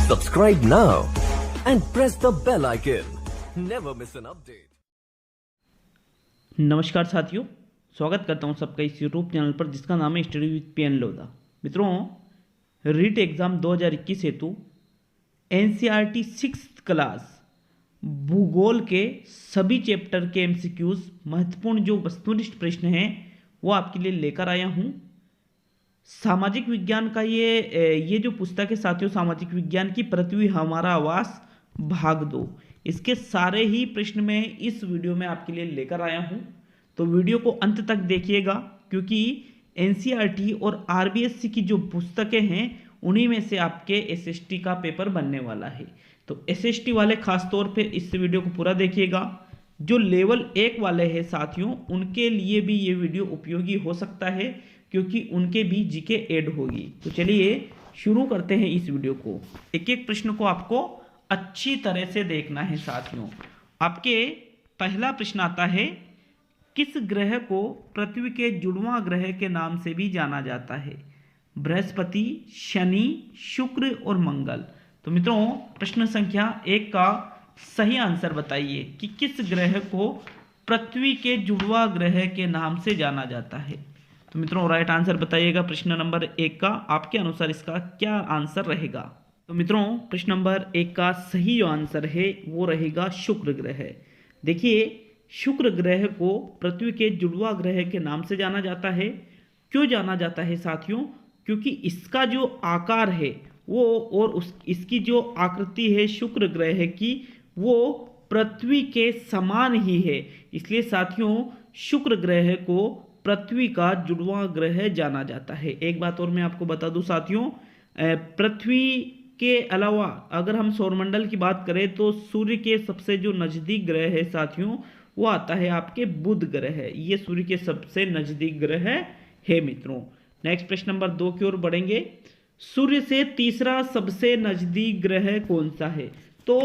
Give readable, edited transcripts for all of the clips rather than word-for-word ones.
Subscribe now and press the bell icon. Never miss an update. नमस्कार साथियों, स्वागत करता हूं सबका इस यूट्यूब चैनल पर जिसका नाम है स्टडी विद पीएन लोधा। मित्रों, रीट एग्ज़ाम 2021 हेतु एनसीईआरटी 6th क्लास भूगोल के सभी चैप्टर के एमसीक्यूज महत्वपूर्ण जो वस्तुनिष्ठ प्रश्न हैं वो आपके लिए लेकर आया हूं। सामाजिक विज्ञान का ये जो पुस्तक है साथियों, सामाजिक विज्ञान की पृथ्वी हमारा आवास भाग 2, इसके सारे ही प्रश्न मैं इस वीडियो में आपके लिए लेकर आया हूं। तो वीडियो को अंत तक देखिएगा क्योंकि एनसीईआरटी और आरबीएससी की जो पुस्तकें हैं उन्हीं में से आपके एसएसटी का पेपर बनने वाला है। तो एसएसटी वाले खास तौर पे इस वीडियो को पूरा देखिएगा। जो लेवल 1 वाले हैं साथियों, उनके लिए भी ये वीडियो उपयोगी हो सकता है क्योंकि उनके भी जीके ऐड होगी। तो चलिए शुरू करते हैं इस वीडियो को। एक एक प्रश्न को आपको अच्छी तरह से देखना है साथियों। आपके पहला प्रश्न आता है, किस ग्रह को पृथ्वी के जुड़वां ग्रह के नाम से भी जाना जाता है? बृहस्पति, शनि, शुक्र और मंगल। तो मित्रों, प्रश्न संख्या 1 का सही आंसर बताइए कि किस ग्रह को पृथ्वी के जुड़वां ग्रह के नाम से जाना जाता है। तो मित्रों, राइट आंसर बताइएगा प्रश्न नंबर 1 का। आपके अनुसार इसका क्या आंसर रहेगा? तो मित्रों, प्रश्न नंबर 1 का सही जो आंसर है वो रहेगा शुक्र ग्रह। देखिए, शुक्र ग्रह को पृथ्वी के जुड़वां ग्रह के नाम से जाना जाता है। क्यों जाना जाता है साथियों? क्योंकि इसका जो आकार है वो और इसकी जो आकृति है शुक्र ग्रह की वो पृथ्वी के समान ही है। इसलिए साथियों, शुक्र ग्रह को पृथ्वी का जुड़वां ग्रह जाना जाता है। एक बात और मैं आपको बता दूं साथियों, पृथ्वी के अलावा अगर हम सौरमंडल की बात करें तो सूर्य के सबसे जो नज़दीक ग्रह है साथियों वो आता है आपके बुध ग्रह। ये सूर्य के सबसे नज़दीक ग्रह है मित्रों। नेक्स्ट प्रश्न नंबर 2 की ओर बढ़ेंगे। सूर्य से तीसरा सबसे नज़दीक ग्रह कौन सा है? तो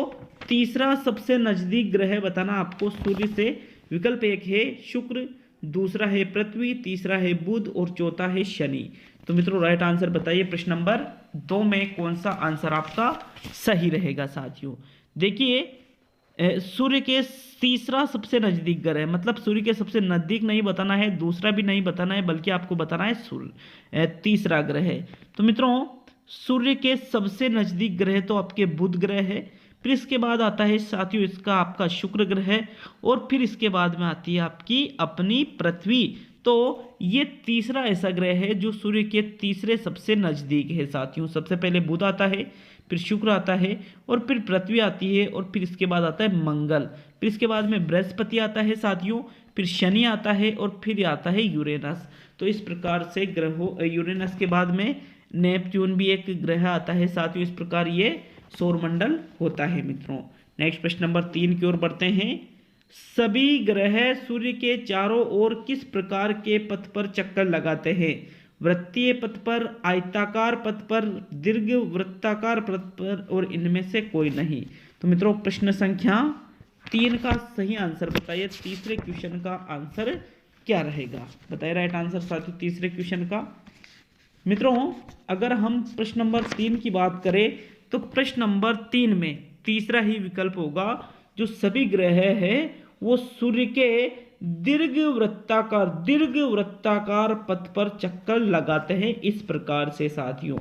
तीसरा सबसे नज़दीक ग्रह बताना आपको सूर्य से। विकल्प 1 है शुक्र, दूसरा है पृथ्वी, तीसरा है बुध और चौथा है शनि। तो मित्रों, राइट आंसर बताइए प्रश्न नंबर 2 में कौन सा आंसर आपका सही रहेगा साथियों। देखिए, सूर्य के तीसरा सबसे नज़दीक ग्रह मतलब सूर्य के सबसे नज़दीक नहीं बताना है, दूसरा भी नहीं बताना है, बल्कि आपको बताना है सूर्य तीसरा ग्रह है। तो मित्रों, सूर्य के सबसे नज़दीक ग्रह तो आपके बुध ग्रह है, फिर इसके बाद आता है साथियों इसका आपका शुक्र ग्रह और फिर इसके बाद में आती है आपकी अपनी पृथ्वी। तो ये तीसरा ऐसा ग्रह है जो सूर्य के तीसरे सबसे नज़दीक है साथियों। सबसे पहले बुध आता है, फिर शुक्र आता है और फिर पृथ्वी आती है और फिर इसके बाद आता है मंगल, फिर इसके बाद में बृहस्पति आता है साथियों, फिर शनि आता है और फिर आता है यूरेनस। तो इस प्रकार से ग्रहों, यूरेनस के बाद में नेपच्यून भी एक ग्रह आता है साथियों। इस प्रकार ये सौरमंडल होता है मित्रों। नेक्स्ट प्रश्न नंबर 3 की ओर बढ़ते हैं। सभी ग्रह सूर्य के चारों ओर किस प्रकार के पथ पर चक्कर लगाते हैं? वृत्तीय पथ पर, आयताकार पथ पर, दीर्घ वृत्ताकार पथ पर और इनमें से कोई नहीं। तो मित्रों, प्रश्न संख्या 3 का सही आंसर बताइए। तीसरे क्वेश्चन का आंसर क्या रहेगा? बताइए राइट आंसर साथियों तीसरे क्वेश्चन का। मित्रों, अगर हम प्रश्न नंबर 3 की बात करें तो प्रश्न नंबर 3 में तीसरा ही विकल्प होगा। जो सभी ग्रह है वो सूर्य के दीर्घ वृत्ताकार पथ पर चक्कर लगाते हैं इस प्रकार से साथियों।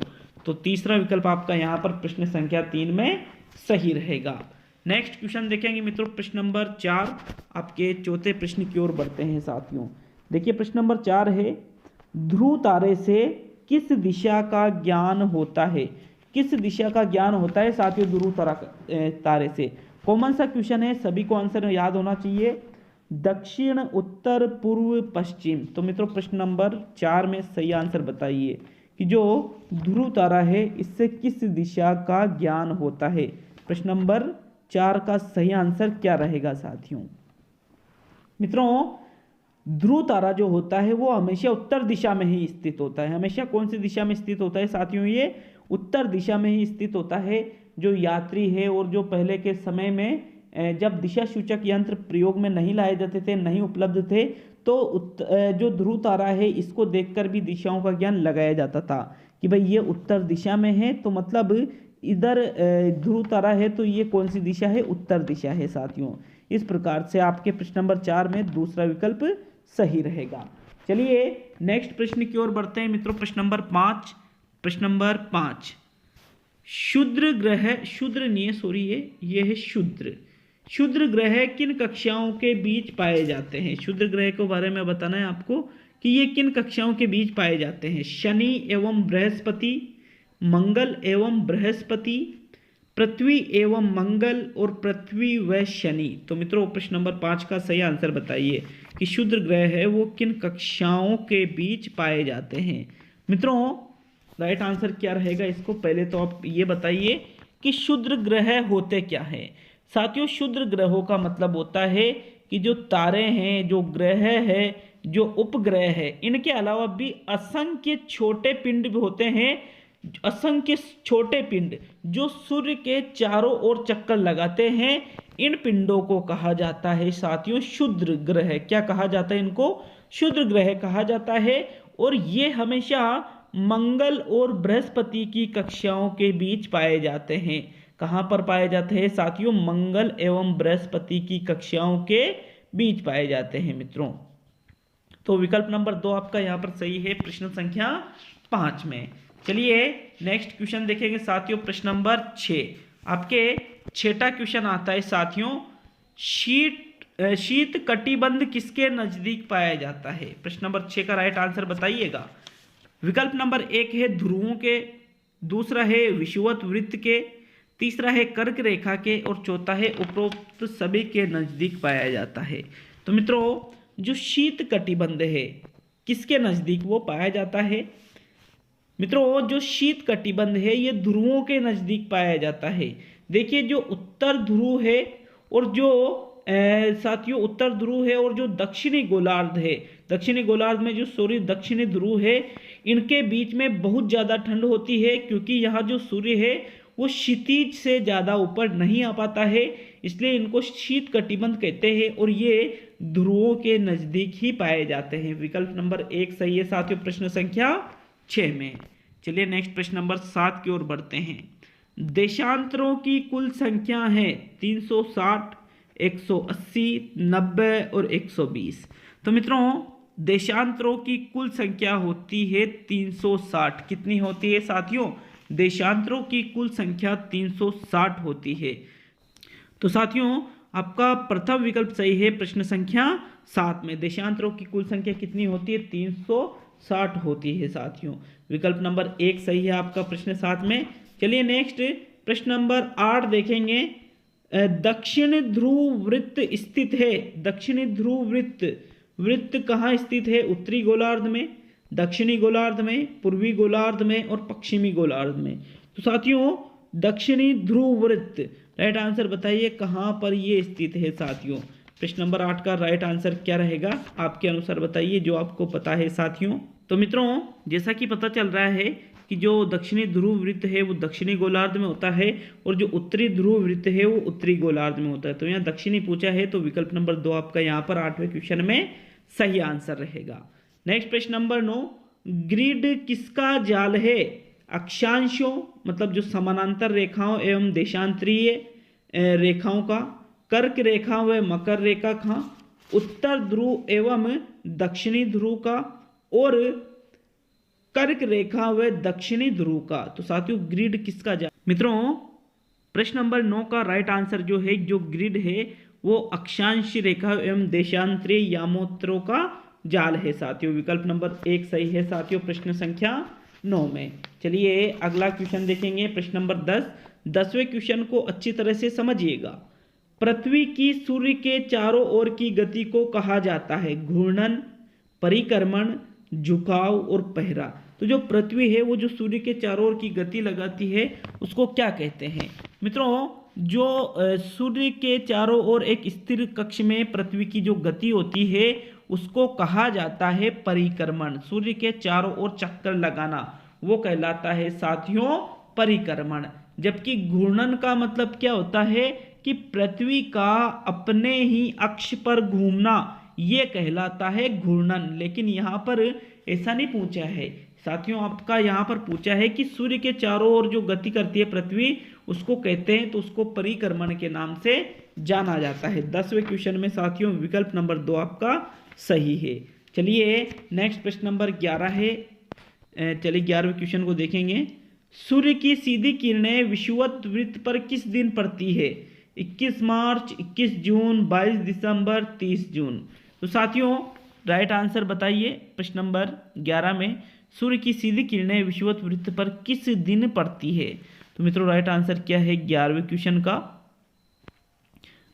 तो तीसरा विकल्प आपका यहाँ पर प्रश्न संख्या 3 में सही रहेगा। नेक्स्ट क्वेश्चन देखेंगे मित्रों, प्रश्न नंबर 4। आपके चौथे प्रश्न की ओर बढ़ते हैं साथियों। देखिए, प्रश्न नंबर 4 है, ध्रुव तारे से किस दिशा का ज्ञान होता है? किस दिशा का ज्ञान होता है साथियों ध्रुव तारे से? कॉमन सा क्वेश्चन है, सभी को आंसर याद होना चाहिए। दक्षिण, उत्तर, पूर्व, पश्चिम। तो मित्रों, प्रश्न नंबर 4 में सही आंसर बताइए कि जो ध्रुव तारा है इससे किस दिशा का ज्ञान होता है। प्रश्न नंबर 4 का सही आंसर क्या रहेगा साथियों? मित्रों, ध्रुव तारा जो होता है वो हमेशा उत्तर दिशा में ही स्थित होता है। हमेशा कौन सी दिशा में स्थित होता है साथियों? ये उत्तर दिशा में ही स्थित होता है। जो यात्री है और जो पहले के समय में जब दिशा सूचक यंत्र प्रयोग में नहीं लाए जाते थे, नहीं उपलब्ध थे, तो जो ध्रुव तारा है इसको देखकर भी दिशाओं का ज्ञान लगाया जाता था कि भाई ये उत्तर दिशा में है, तो मतलब इधर ध्रुव तारा है तो ये कौन सी दिशा है, उत्तर दिशा है साथियों। इस प्रकार से आपके प्रश्न नंबर 4 में दूसरा विकल्प सही रहेगा। चलिए नेक्स्ट प्रश्न की ओर बढ़ते हैं मित्रों। प्रश्न नंबर 5, प्रश्न नंबर 5, क्षुद्र ग्रह, क्षुद्र नहीं है सॉरी, ये है क्षुद्र। क्षुद्र ग्रह किन कक्षाओं के बीच पाए जाते हैं? क्षुद्र ग्रह के बारे में बताना है आपको कि ये किन कक्षाओं के बीच पाए जाते हैं। शनि एवं बृहस्पति, मंगल एवं बृहस्पति, पृथ्वी एवं मंगल, और पृथ्वी व शनि। तो मित्रों प्रश्न नंबर 5 का सही आंसर बताइए कि क्षुद्र ग्रह है वो किन कक्षाओं के बीच पाए जाते हैं। मित्रों राइट आंसर क्या रहेगा इसको पहले तो आप ये बताइए कि क्षुद्र ग्रह होते क्या हैं। साथियों क्षुद्र ग्रहों का मतलब होता है कि जो तारे हैं, जो ग्रह है, जो उपग्रह है, इनके अलावा भी असंख्य छोटे पिंड भी होते हैं, असंख्य छोटे पिंड जो सूर्य के चारों ओर चक्कर लगाते हैं। इन पिंडों को कहा जाता है साथियों क्षुद्र ग्रह। क्या कहा जाता है इनको? क्षुद्र ग्रह कहा जाता है। और ये हमेशा मंगल और बृहस्पति की कक्षाओं के बीच पाए जाते हैं। कहाँ पर पाए जाते हैं साथियों? मंगल एवं बृहस्पति की कक्षाओं के बीच पाए जाते हैं मित्रों। तो विकल्प नंबर 2 आपका यहाँ पर सही है प्रश्न संख्या 5 में। चलिए नेक्स्ट क्वेश्चन देखेंगे साथियों। प्रश्न नंबर 6 आपके 6ठा क्वेश्चन आता है साथियों, शीत कटिबंध किसके नजदीक पाया जाता है? प्रश्न नंबर 6 का राइट आंसर बताइएगा। विकल्प नंबर 1 है ध्रुवों के, दूसरा है विषुवत वृत्त के, तीसरा है कर्क रेखा के, और चौथा है उपरोक्त सभी के नजदीक पाया जाता है। तो मित्रों जो शीत कटिबंध है किसके नजदीक वो पाया जाता है? मित्रों जो शीत कटिबंध है ये ध्रुवों के नजदीक पाया जाता है। देखिए जो उत्तर ध्रुव है और जो साथियों उत्तर ध्रुव है और जो दक्षिणी गोलार्ध है, दक्षिणी गोलार्ध में जो सूर्य दक्षिणी ध्रुव है, इनके बीच में बहुत ज़्यादा ठंड होती है क्योंकि यहाँ जो सूर्य है वो क्षितिज से ज़्यादा ऊपर नहीं आ पाता है, इसलिए इनको शीत कटिबंध कहते हैं और ये ध्रुवों के नज़दीक ही पाए जाते हैं। विकल्प नंबर 1 सही है साथियों प्रश्न संख्या 6 में। चलिए नेक्स्ट प्रश्न नंबर 7 की ओर बढ़ते हैं। देशांतरों की कुल संख्या है 360, 180, 90 और 120। तो मित्रों देशांतरों की कुल संख्या होती है 360। कितनी होती है साथियों? देशांतरों की कुल संख्या 360 होती है। तो साथियों आपका प्रथम विकल्प सही है प्रश्न संख्या 7 में। देशांतरों की कुल संख्या कितनी होती है? 360 होती है साथियों। विकल्प नंबर 1 सही है आपका प्रश्न 7 में। चलिए नेक्स्ट प्रश्न नंबर 8 देखेंगे। दक्षिण ध्रुव वृत्त स्थित है। दक्षिणी ध्रुव वृत्त कहाँ स्थित है? उत्तरी गोलार्ध में, दक्षिणी गोलार्ध में, पूर्वी गोलार्ध में और पश्चिमी गोलार्ध में। तो साथियों दक्षिणी ध्रुव वृत्त राइट आंसर बताइए कहाँ पर ये स्थित है साथियों। प्रश्न नंबर 8 का राइट आंसर क्या रहेगा आपके अनुसार बताइए जो आपको पता है साथियों। तो मित्रों जैसा कि पता चल रहा है कि जो दक्षिणी ध्रुव वृत्त है वो दक्षिणी गोलार्ध में होता है और जो उत्तरी ध्रुव वृत्त है वो उत्तरी गोलार्ध में होता है। तो यहाँ दक्षिणी पूछा है तो विकल्प नंबर 2 आपका यहाँ पर 8वें क्वेश्चन में सही आंसर रहेगा। नेक्स्ट प्रश्न नंबर 9, ग्रिड किसका जाल है? अक्षांशों मतलब जो समानांतर रेखाओं एवं देशांतरीय रेखाओं का, कर्क रेखा व मकर रेखा का, उत्तर ध्रुव एवं दक्षिणी ध्रुव का और कर्क रेखा व दक्षिणी ध्रुव का। तो साथियों ग्रिड किसका जाल? मित्रों प्रश्न नंबर 9 का राइट आंसर जो है, जो ग्रिड है वो अक्षांश रेखा एवं देशांतरीय यामोत्तरों का जाल है साथियों। विकल्प नंबर 1 सही है साथियों प्रश्न संख्या 9 में। चलिए अगला क्वेश्चन देखेंगे प्रश्न नंबर 10। 10वें क्वेश्चन को अच्छी तरह से समझिएगा। पृथ्वी की सूर्य के चारों ओर की गति को कहा जाता है घूर्णन, परिक्रमण, झुकाव और पहरा। तो जो पृथ्वी है वो जो सूर्य के चारों ओर की गति लगाती है उसको क्या कहते हैं? मित्रों जो सूर्य के चारों ओर एक स्थिर कक्ष में पृथ्वी की जो गति होती है उसको कहा जाता है परिक्रमण। सूर्य के चारों ओर चक्कर लगाना वो कहलाता है साथियों परिक्रमण। जबकि घूर्णन का मतलब क्या होता है कि पृथ्वी का अपने ही अक्ष पर घूमना, ये कहलाता है घूर्णन। लेकिन यहाँ पर ऐसा नहीं पूछा है साथियों आपका यहाँ पर पूछा है कि सूर्य के चारों ओर जो गति करती है पृथ्वी उसको कहते हैं, तो उसको परिक्रमण के नाम से जाना जाता है। 10वें क्वेश्चन में साथियों विकल्प नंबर 2 आपका सही है। चलिए नेक्स्ट प्रश्न नंबर 11 है। चलिए 11वें क्वेश्चन को देखेंगे। सूर्य की सीधी किरणें विषुवत वृत्त पर किस दिन पड़ती है? 21 मार्च, 21 जून, 22 दिसंबर, 30 जून। तो साथियों राइट आंसर बताइए। प्रश्न नंबर 11 में सूर्य की सीधी किरणें विषुवत वृत्त पर किस दिन पड़ती है? तो मित्रों राइट आंसर क्या है 11वें क्वेश्चन का?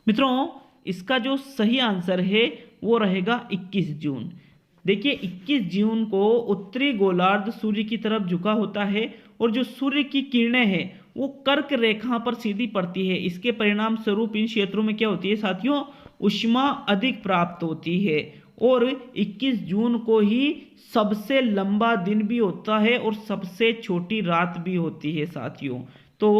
मित्रों इसका जो सही आंसर है वो रहेगा 21 जून। देखिए 21 जून को उत्तरी गोलार्ध सूर्य की तरफ झुका होता है और जो सूर्य की किरणें हैं वो कर्क रेखा पर सीधी पड़ती है। इसके परिणाम स्वरूप इन क्षेत्रों में क्या होती है साथियों? ऊष्मा अधिक प्राप्त होती है और 21 जून को ही सबसे लंबा दिन भी होता है और सबसे छोटी रात भी होती है साथियों। तो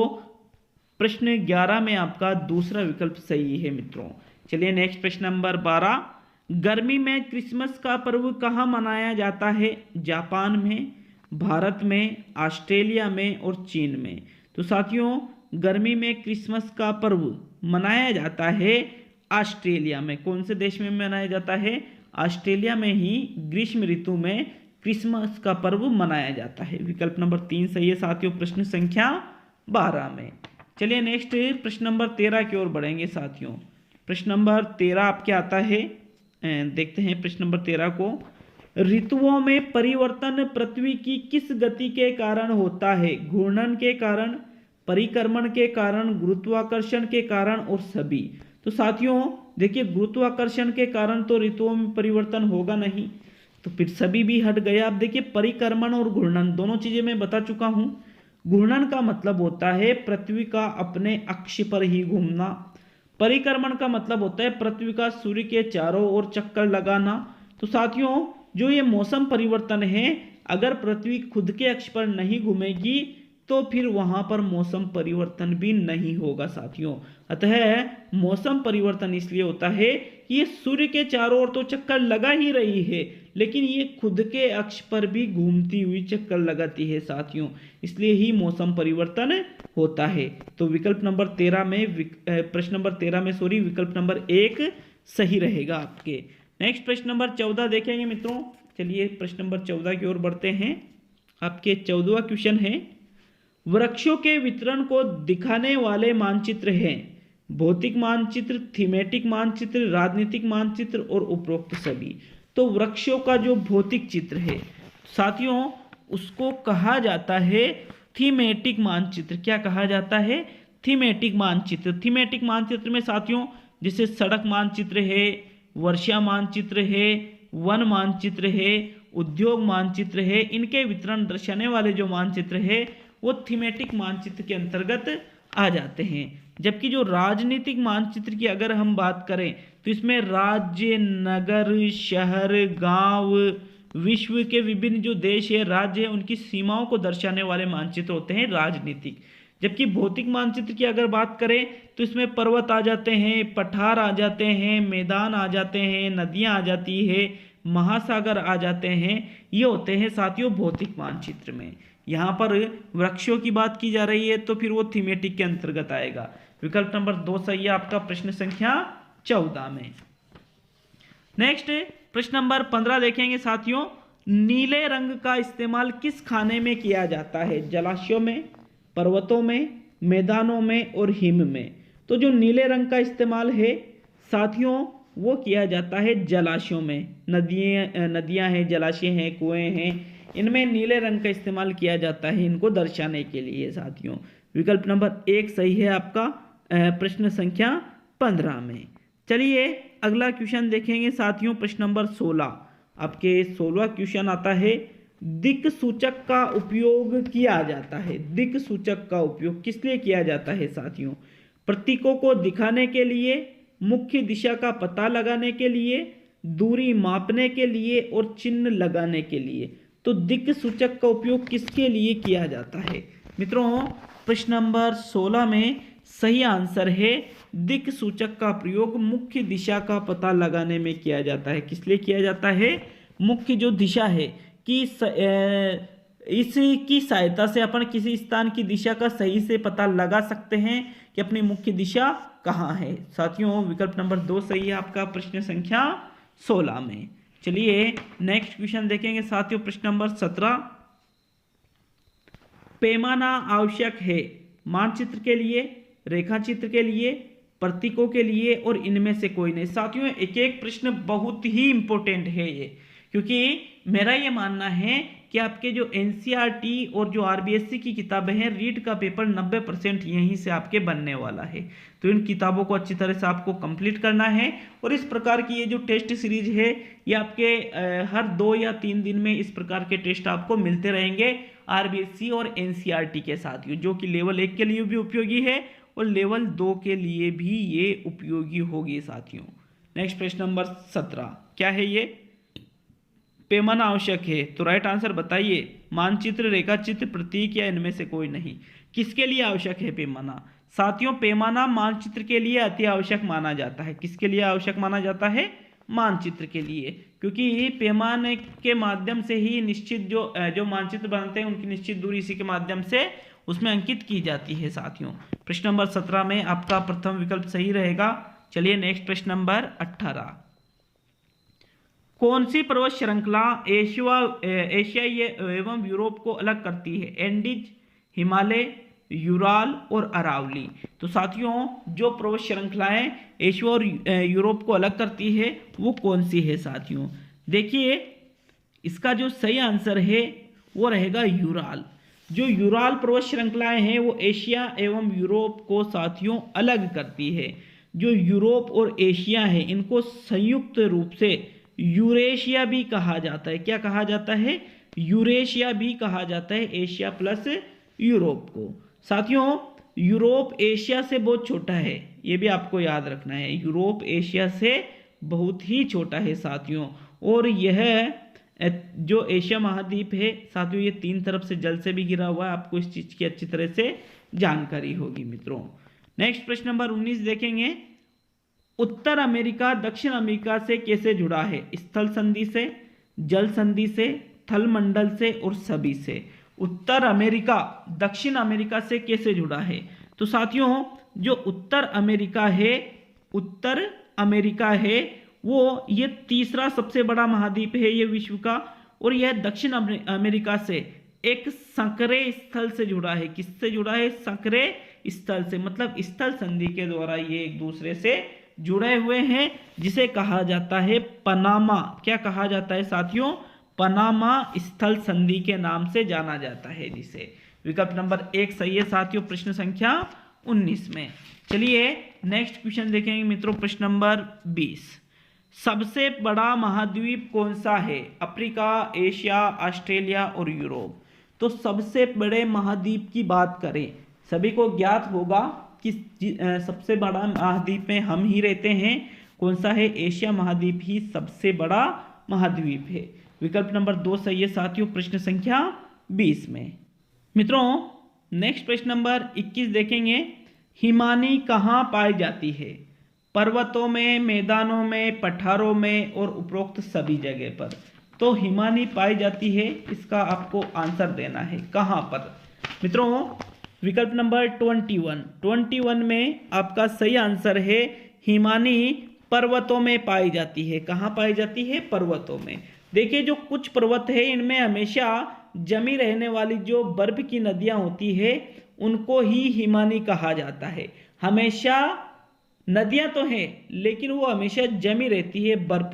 प्रश्न 11 में आपका दूसरा विकल्प सही है मित्रों। चलिए नेक्स्ट प्रश्न नंबर 12। गर्मी में क्रिसमस का पर्व कहाँ मनाया जाता है? जापान में, भारत में, ऑस्ट्रेलिया में और चीन में। तो साथियों गर्मी में क्रिसमस का पर्व मनाया जाता है ऑस्ट्रेलिया में। कौन से देश में मनाया जाता है? ऑस्ट्रेलिया में ही ग्रीष्म ऋतु में क्रिसमस का पर्व मनाया जाता है। विकल्प नंबर 3 सही है साथियों प्रश्न संख्या 12 में। चलिए नेक्स्ट प्रश्न नंबर 13 की ओर बढ़ेंगे साथियों। प्रश्न नंबर 13 आपके आता है, देखते हैं प्रश्न नंबर 13 को। ऋतुओं में परिवर्तन पृथ्वी की किस गति के कारण होता है? घूर्णन के कारण, परिक्रमण के कारण, गुरुत्वाकर्षण के कारण और सभी। तो साथियों देखिए गुरुत्वाकर्षण के कारण तो ऋतुओं में परिवर्तन होगा नहीं, तो फिर सभी भी हट गया। अब देखिए परिक्रमण और घूर्णन दोनों चीजें मैं बता चुका हूं। घूर्णन का मतलब होता है पृथ्वी का अपने अक्ष पर ही घूमना। परिक्रमण का मतलब होता है पृथ्वी का सूर्य के चारों ओर चक्कर लगाना। तो साथियों जो ये मौसम परिवर्तन है, अगर पृथ्वी खुद के अक्ष पर नहीं घूमेगी तो फिर वहां पर मौसम परिवर्तन भी नहीं होगा साथियों। अतः मौसम परिवर्तन इसलिए होता है कि ये सूर्य के चारों ओर तो चक्कर लगा ही रही है, लेकिन ये खुद के अक्ष पर भी घूमती हुई चक्कर लगाती है साथियों, इसलिए ही मौसम परिवर्तन होता है। तो विकल्प नंबर 13 में प्रश्न नंबर 13 में विकल्प नंबर 1 सही रहेगा आपके। नेक्स्ट प्रश्न नंबर 14 देखेंगे मित्रों। चलिए प्रश्न नंबर 14 की ओर बढ़ते हैं। आपके 14वां क्वेश्चन है, वृक्षों के वितरण को दिखाने वाले मानचित्र हैं। भौतिक मानचित्र, थीमेटिक मानचित्र, राजनीतिक मानचित्र और उपरोक्त सभी। तो वृक्षों का जो भौतिक चित्र है साथियों उसको कहा जाता है थीमेटिक मानचित्र। क्या कहा जाता है? थीमेटिक मानचित्र। थीमेटिक मानचित्र में साथियों जैसे सड़क मानचित्र है, वर्षा मानचित्र है, वन मानचित्र है, उद्योग मानचित्र है, इनके वितरण दर्शाने वाले जो मानचित्र है वो थीमेटिक मानचित्र के अंतर्गत आ जाते हैं। जबकि जो राजनीतिक मानचित्र की अगर हम बात करें तो इसमें राज्य, नगर, शहर, गांव, विश्व के विभिन्न जो देश है, राज्य है, उनकी सीमाओं को दर्शाने वाले मानचित्र होते हैं राजनीतिक। जबकि भौतिक मानचित्र की अगर बात करें तो इसमें पर्वत आ जाते हैं, पठार आ जाते हैं, मैदान आ जाते हैं, नदियां आ जाती है, महासागर आ जाते हैं, ये होते हैं साथियों भौतिक मानचित्र में। यहाँ पर वृक्षों की बात की जा रही है तो फिर वो थीमेटिक के अंतर्गत आएगा। विकल्प नंबर 2 सही है आपका प्रश्न संख्या 14 में। नेक्स्ट प्रश्न नंबर 15 देखेंगे साथियों। नीले रंग का इस्तेमाल किस खाने में किया जाता है? जलाशयों में, पर्वतों में, मैदानों में और हिम में। तो जो नीले रंग का इस्तेमाल है साथियों वो किया जाता है जलाशयों में। नदियां हैं, जलाशय हैं, कुएं हैं, इनमें नीले रंग का इस्तेमाल किया जाता है इनको दर्शाने के लिए साथियों। विकल्प नंबर 1 सही है आपका प्रश्न संख्या 15 में। चलिए अगला क्वेश्चन देखेंगे साथियों। प्रश्न नंबर 16 आपके 16वां क्वेश्चन आता है, दिक् सूचक का उपयोग किया जाता है। दिक् सूचक का उपयोग किस लिए किया जाता है साथियों? प्रतीकों को दिखाने के लिए, मुख्य दिशा का पता लगाने के लिए, दूरी मापने के लिए और चिन्ह लगाने के लिए। तो दिक् सूचक का उपयोग किसके लिए किया जाता है? मित्रों प्रश्न नंबर 16 में सही आंसर है दिक् सूचक का प्रयोग मुख्य दिशा का पता लगाने में किया जाता है। किस लिए किया जाता है? मुख्य जो दिशा है कि इसकी सहायता से अपन किसी स्थान की दिशा का सही से पता लगा सकते हैं कि अपनी मुख्य दिशा कहाँ है। साथियों विकल्प नंबर 2 सही है आपका प्रश्न संख्या 16 में। चलिए नेक्स्ट क्वेश्चन देखेंगे साथियों, प्रश्न नंबर 17। पैमाना आवश्यक है मानचित्र के लिए, रेखाचित्र के लिए, प्रतीकों के लिए और इनमें से कोई नहीं। साथियों एक एक प्रश्न बहुत ही इंपॉर्टेंट है ये, क्योंकि मेरा ये मानना है कि आपके जो एनसीईआरटी और जो आरबीएससी की किताबें हैं, रीट का पेपर 90% यहीं से आपके बनने वाला है। तो इन किताबों को अच्छी तरह से आपको कंप्लीट करना है। और इस प्रकार की ये जो टेस्ट सीरीज है ये आपके हर 2 या 3 दिन में इस प्रकार के टेस्ट आपको मिलते रहेंगे आरबीएससी और एनसीईआरटी के साथ, जो कि लेवल 1 के लिए भी उपयोगी है और लेवल 2 के लिए भी ये उपयोगी होगी साथियों। नेक्स्ट प्रश्न नंबर 17 क्या है ये? पैमाना आवश्यक है, तो राइट आंसर बताइए। मानचित्र, रेखाचित्र, प्रतीक या इनमें से कोई नहीं। किसके लिए आवश्यक है पैमाना? साथियों पैमाना मानचित्र के लिए अति आवश्यक माना जाता है। किसके लिए आवश्यक माना जाता है? मानचित्र के लिए, क्योंकि पैमाने के माध्यम से ही निश्चित जो मानचित्र बनते हैं उनकी निश्चित दूरी इसी के माध्यम से उसमें अंकित की जाती है साथियों। प्रश्न नंबर 17 में आपका प्रथम विकल्प सही रहेगा। चलिए नेक्स्ट प्रश्न नंबर 18। कौन सी पर्वत श्रृंखला एशियाई एवं यूरोप को अलग करती है? एंडीज, हिमालय, यूराल और अरावली। तो साथियों जो पर्वत श्रृंखलाएं एशिया और यूरोप को अलग करती है वो कौन सी है साथियों? देखिए इसका जो सही आंसर है वो रहेगा यूराल। जो यूराल पर्वत श्रृंखलाएं हैं वो एशिया एवं यूरोप को साथियों अलग करती है। जो यूरोप और एशिया है इनको संयुक्त रूप से यूरेशिया भी कहा जाता है। क्या कहा जाता है? यूरेशिया भी कहा जाता है, एशिया प्लस यूरोप को। साथियों यूरोप एशिया से बहुत छोटा है, ये भी आपको याद रखना है। यूरोप एशिया से बहुत ही छोटा है साथियों। और यह जो एशिया महाद्वीप है साथियों ये 3 तरफ से जल से भी घिरा हुआ है। आपको इस चीज की अच्छी तरह से जानकारी होगी मित्रों। नेक्स्ट प्रश्न नंबर 19 देखेंगे। उत्तर अमेरिका दक्षिण अमेरिका से कैसे जुड़ा है? स्थल संधि से, जल संधि से, थल मंडल से और सभी से। उत्तर अमेरिका दक्षिण अमेरिका से कैसे जुड़ा है? तो साथियों जो उत्तर अमेरिका है वो ये तीसरा सबसे बड़ा महाद्वीप है ये विश्व का, और यह दक्षिण अमेरिका से एक संकरे स्थल से जुड़ा है। किससे जुड़ा है? संकरे स्थल से, मतलब स्थल संधि के द्वारा ये एक दूसरे से जुड़े हुए हैं, जिसे कहा जाता है पनामा। क्या कहा जाता है साथियों? पनामा स्थल संधि के नाम से जाना जाता है जिसे। विकल्प नंबर 1 सही है साथियों प्रश्न संख्या 19 में। चलिए नेक्स्ट क्वेश्चन देखेंगे मित्रों, प्रश्न नंबर 20। सबसे बड़ा महाद्वीप कौन सा है? अफ्रीका, एशिया, ऑस्ट्रेलिया और यूरोप। तो सबसे बड़े महाद्वीप की बात करें, सभी को ज्ञात होगा कि सबसे बड़ा महाद्वीप में हम ही रहते हैं। कौन सा है? एशिया महाद्वीप ही सबसे बड़ा महाद्वीप है। विकल्प नंबर 2 सही है साथियों प्रश्न संख्या 20 में। मित्रों नेक्स्ट प्रश्न नंबर 21 देखेंगे। हिमानी कहाँ पाई जाती है? पर्वतों में, मैदानों में, पठारों में और उपरोक्त सभी जगह पर। तो हिमानी पाई जाती है, इसका आपको आंसर देना है कहाँ पर। मित्रों विकल्प नंबर 21 में आपका सही आंसर है हिमानी पर्वतों में पाई जाती है। कहाँ पाई जाती है? पर्वतों में। देखिए जो कुछ पर्वत है इनमें हमेशा जमी रहने वाली जो बर्फ की नदियां होती है उनको ही हिमानी कहा जाता है। हमेशा नदियां तो हैं लेकिन वो हमेशा जमी रहती है बर्फ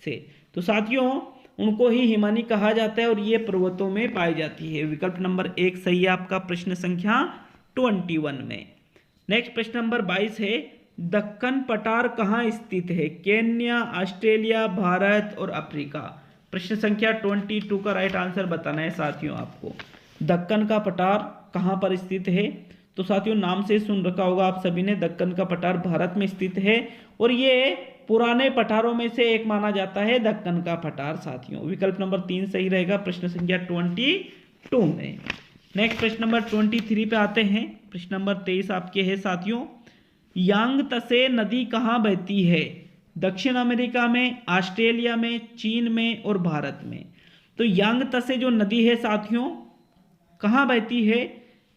से, तो साथियों उनको ही हिमानी कहा जाता है और ये पर्वतों में पाई जाती है। विकल्प नंबर 1 सही है आपका प्रश्न संख्या 21 में। नेक्स्ट प्रश्न नंबर 22 है। दक्कन पठार कहाँ स्थित है? केन्या, ऑस्ट्रेलिया, भारत और अफ्रीका। प्रश्न संख्या 22 का राइट आंसर बताना है साथियों आपको। दक्कन का पठार कहाँ पर स्थित है? तो साथियों नाम से सुन रखा होगा आप सभी ने, दक्कन का पठार भारत में स्थित है और ये पुराने पठारों में से एक माना जाता है दक्कन का पठार साथियों। विकल्प नंबर 3 सही रहेगा प्रश्न संख्या 22 में। नेक्स्ट प्रश्न नंबर 23 पे आते हैं। प्रश्न नंबर 23 आपके है साथियों। यांगत्से नदी कहाँ बहती है? दक्षिण अमेरिका में, ऑस्ट्रेलिया में, चीन में और भारत में। तो यांगत्से जो नदी है साथियों कहाँ बहती है?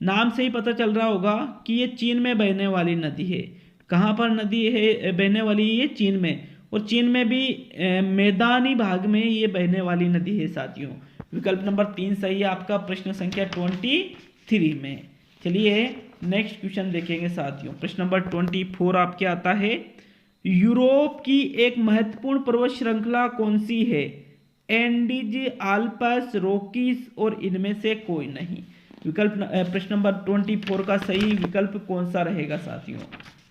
नाम से ही पता चल रहा होगा कि ये चीन में बहने वाली नदी है। कहाँ पर नदी है बहने वाली? ये चीन में, और चीन में भी मैदानी भाग में ये बहने वाली नदी है साथियों। विकल्प नंबर 3 सही है आपका प्रश्न संख्या 23 में। चलिए नेक्स्ट क्वेश्चन देखेंगे साथियों। प्रश्न नंबर 24 आपके आता है, यूरोप की एक महत्वपूर्ण पर्वत श्रृंखला कौन सी है? एंडीज, आल्प्स, रॉकीज और इनमें से कोई नहीं। विकल्प प्रश्न नंबर 24 का सही विकल्प कौन सा रहेगा साथियों?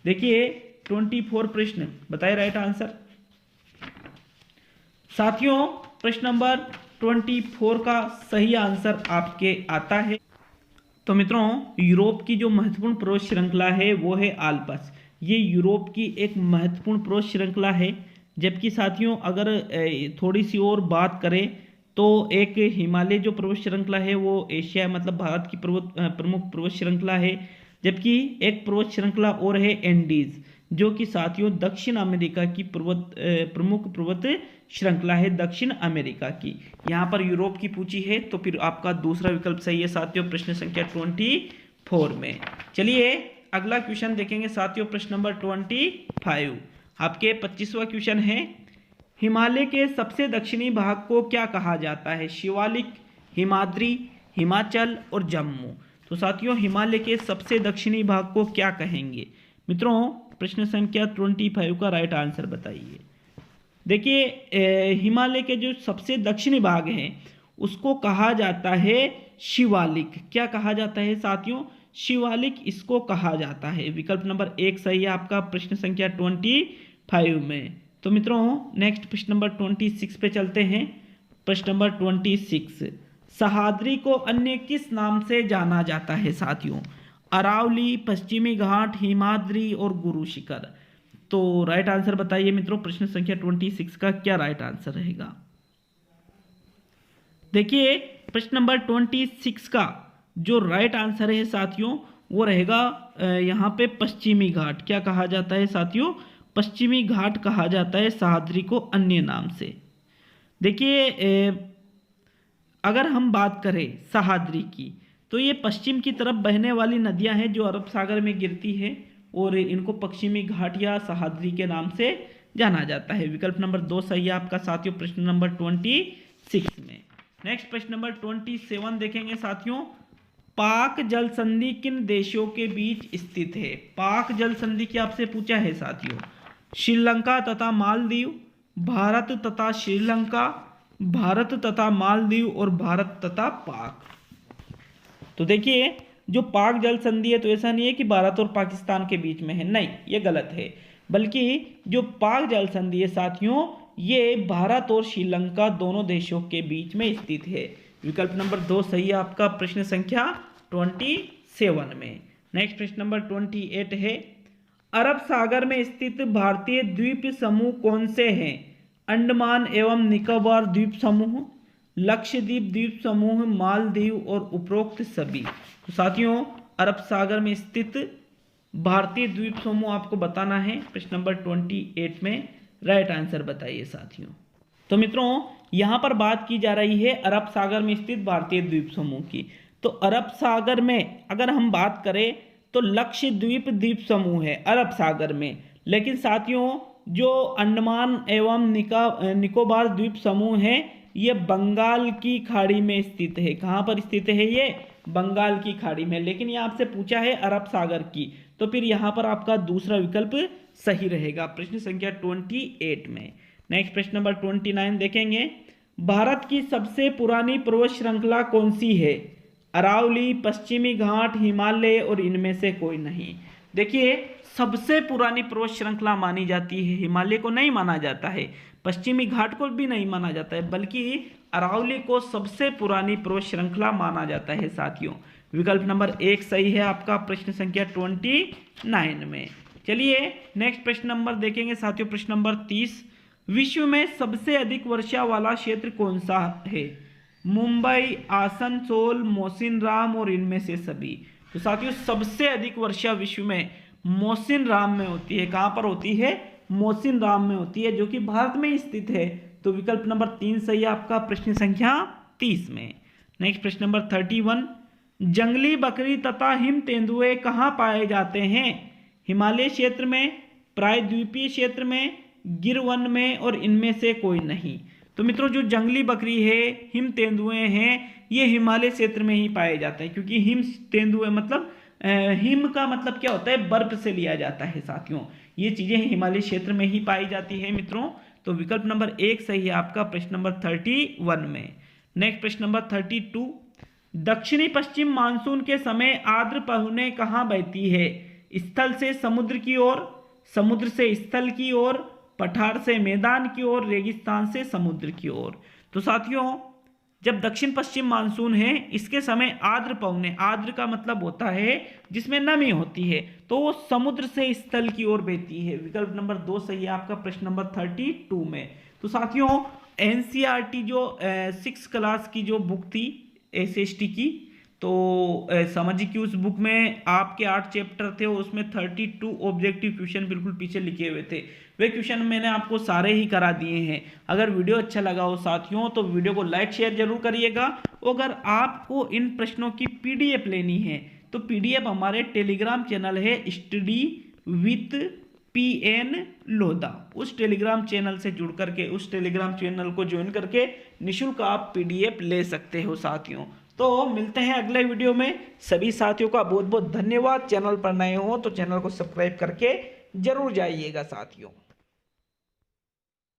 देखिए 24 प्रश्न बताइए राइट आंसर। साथियों प्रश्न नंबर 24 का सही आंसर आपके आता है। तो मित्रों यूरोप की जो महत्वपूर्ण पर्वत श्रृंखला है वो है आल्प्स। ये यूरोप की एक महत्वपूर्ण पर्वत श्रृंखला है। जबकि साथियों अगर थोड़ी सी और बात करें तो एक हिमालय जो पर्वत श्रृंखला है वो एशिया मतलब भारत की प्रमुख पर्वत श्रृंखला है। जबकि एक पर्वत श्रृंखला और है एंडीज, जो कि साथियों दक्षिण अमेरिका की प्रमुख पर्वत श्रृंखला है, दक्षिण अमेरिका की। यहाँ पर यूरोप की पूछी है तो फिर आपका दूसरा विकल्प सही है साथियों प्रश्न संख्या 24 में। चलिए अगला क्वेश्चन देखेंगे साथियों। प्रश्न नंबर 25 आपके 25वां क्वेश्चन है, हिमालय के सबसे दक्षिणी भाग को क्या कहा जाता है? शिवालिक, हिमाद्री, हिमाचल और जम्मू। तो साथियों हिमालय के सबसे दक्षिणी भाग को क्या कहेंगे? मित्रों प्रश्न संख्या 25 का राइट आंसर बताइए। देखिए हिमालय के जो सबसे दक्षिणी भाग है उसको कहा जाता है शिवालिक। क्या कहा जाता है साथियों? शिवालिक इसको कहा जाता है। विकल्प नंबर 1 सही है आपका प्रश्न संख्या 25 में। तो मित्रों नेक्स्ट प्रश्न नंबर 26 पे चलते हैं। प्रश्न नंबर 26, सह्याद्री को अन्य किस नाम से जाना जाता है साथियों? अरावली, पश्चिमी घाट, हिमाद्री और गुरु शिखर। तो राइट आंसर बताइए मित्रों प्रश्न संख्या 26 का क्या राइट आंसर रहेगा? देखिए प्रश्न नंबर 26 का जो राइट आंसर है साथियों वो रहेगा यहाँ पे पश्चिमी घाट। क्या कहा जाता है साथियों? पश्चिमी घाट कहा जाता है सह्याद्री को अन्य नाम से। देखिए अगर हम बात करें सह्याद्री की तो ये पश्चिम की तरफ बहने वाली नदियां हैं जो अरब सागर में गिरती है और इनको पश्चिमी घाट या सह्याद्री के नाम से जाना जाता है। विकल्प नंबर 2 सही है आपका साथियों प्रश्न नंबर 26 में। नेक्स्ट प्रश्न नंबर 27 देखेंगे साथियों। पाक जल संधि किन देशों के बीच स्थित है? पाक जल संधि की आपसे पूछा है साथियों। श्रीलंका तथा मालदीव, भारत तथा श्रीलंका, भारत तथा मालदीव और भारत तथा पाक। तो देखिए जो पाक जल संधि है तो ऐसा नहीं है कि भारत और पाकिस्तान के बीच में है, नहीं ये गलत है। बल्कि जो पाक जल संधि है साथियों ये भारत और श्रीलंका दोनों देशों के बीच में स्थित है। विकल्प नंबर 2 सही है आपका प्रश्न संख्या 27 में। नेक्स्ट प्रश्न नंबर 28 है, अरब सागर में स्थित भारतीय द्वीप समूह कौन से हैं? अंडमान एवं निकोबार द्वीप समूह, लक्षद्वीप द्वीप समूह, मालदीव और उपरोक्त सभी। तो साथियों अरब सागर में स्थित भारतीय द्वीप समूह आपको बताना है। प्रश्न नंबर 28 में राइट आंसर बताइए साथियों। तो मित्रों यहाँ पर बात की जा रही है अरब सागर में स्थित भारतीय द्वीप समूह की। तो अरब सागर में अगर हम बात करें तो लक्षद्वीप द्वीप समूह है अरब सागर में, लेकिन साथियों जो अंडमान एवं निकोबार द्वीप समूह है ये बंगाल की खाड़ी में स्थित है। कहाँ पर स्थित है? ये बंगाल की खाड़ी में। लेकिन ये आपसे पूछा है अरब सागर की, तो फिर यहाँ पर आपका दूसरा विकल्प सही रहेगा प्रश्न संख्या 28 में। नेक्स्ट प्रश्न नंबर 29 देखेंगे, भारत की सबसे पुरानी पर्वत श्रृंखला कौन सी है? अरावली, पश्चिमी घाट, हिमालय और इनमें से कोई नहीं। देखिए सबसे पुरानी पर्वत श्रृंखला मानी जाती है, हिमालय को नहीं माना जाता है, पश्चिमी घाट को भी नहीं माना जाता है, बल्कि अरावली को सबसे पुरानी पर्वत श्रृंखला माना जाता है साथियों। विकल्प नंबर 1 सही है आपका प्रश्न संख्या 29 में। चलिए नेक्स्ट प्रश्न नंबर देखेंगे साथियों प्रश्न नंबर 30, विश्व में सबसे अधिक वर्षा वाला क्षेत्र कौन सा है? मुंबई, आसनसोल, मौसिनराम और इनमें से सभी। तो साथियों सबसे अधिक वर्षा विश्व में मौसिनराम में होती है। कहाँ पर होती है? मौसिनराम में होती है, जो कि भारत में स्थित है। तो विकल्प नंबर 3 सही है आपका प्रश्न संख्या 30 में। नेक्स्ट प्रश्न नंबर 31, जंगली बकरी तथा हिम तेंदुए कहाँ पाए जाते हैं? हिमालय क्षेत्र में, प्रायद्वीपीय क्षेत्र में, गिर वन में और इनमें से कोई नहीं। तो मित्रों जो जंगली बकरी है, हिम तेंदुए हैं, ये हिमालय क्षेत्र में ही पाए जाते हैं, क्योंकि हिम तेंदुए मतलब हिम का मतलब क्या होता है? बर्फ से लिया जाता है साथियों। ये चीजें हिमालय क्षेत्र में ही पाई जाती है मित्रों। तो विकल्प नंबर 1 सही है आपका प्रश्न नंबर 31 में। नेक्स्ट प्रश्न नंबर 32, दक्षिणी पश्चिम मानसून के समय आर्द्र पवनें कहाँ बहती है? स्थल से समुद्र की ओर, समुद्र से स्थल की ओर, पठार से मैदान की ओर, रेगिस्तान से समुद्र की ओर। तो साथियों जब दक्षिण पश्चिम मानसून है, इसके समय आर्द्र पवनें, आर्द्र का मतलब होता है जिसमें नमी होती है, तो वो समुद्र से स्थल की ओर बहती है। विकल्प नंबर 2 सही है आपका प्रश्न नंबर 32 में। तो साथियों एनसीईआरटी जो 6 क्लास की जो बुक थी एसएसटी की, तो सामाजिक की उस बुक में आपके 8 चैप्टर थे, उसमें 32 ऑब्जेक्टिव क्वेश्चन बिल्कुल पीछे लिखे हुए थे। वे क्वेश्चन मैंने आपको सारे ही करा दिए हैं। अगर वीडियो अच्छा लगा हो साथियों तो वीडियो को लाइक शेयर जरूर करिएगा। अगर आपको इन प्रश्नों की पीडीएफ लेनी है तो पीडीएफ हमारे टेलीग्राम चैनल है स्टडी विथ PN लोधा, उस टेलीग्राम चैनल से जुड़ करके, उस टेलीग्राम चैनल को ज्वाइन करके निःशुल्क आप पीडीएफ ले सकते हो साथियों। तो मिलते हैं अगले वीडियो में। सभी साथियों का बहुत बहुत धन्यवाद। चैनल पर नए हो तो चैनल को सब्सक्राइब करके जरूर जाइएगा साथियों।